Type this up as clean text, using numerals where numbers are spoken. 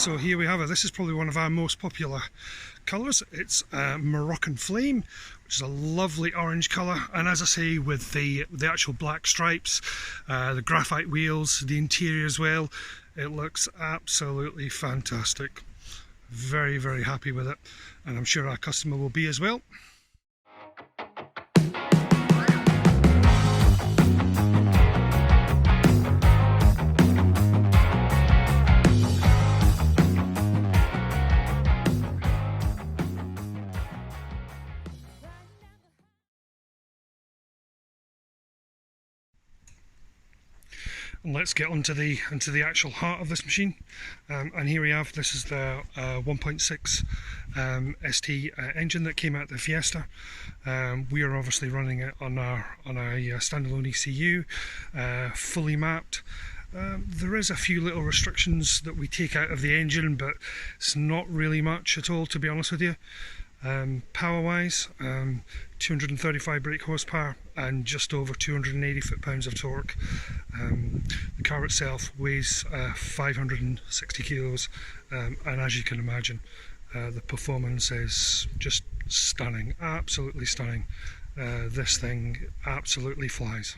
So here we have it. This is probably one of our most popular colours. It's Moroccan Flame, which is a lovely orange colour, and as I say, with the actual black stripes, the graphite wheels, the interior as well, it looks absolutely fantastic. Very, very happy with it, and I'm sure our customer will be as well. And let's get onto the actual heart of this machine, and here we have, this is the 1.6 ST engine that came out the Fiesta. We are obviously running it on a standalone ECU, fully mapped. There is a few little restrictions that we take out of the engine, but it's not really much at all, to be honest with you. Power wise, 235 brake horsepower and just over 280 foot-pounds of torque. The car itself weighs 560 kilos, and as you can imagine, the performance is just stunning, absolutely stunning. This thing absolutely flies.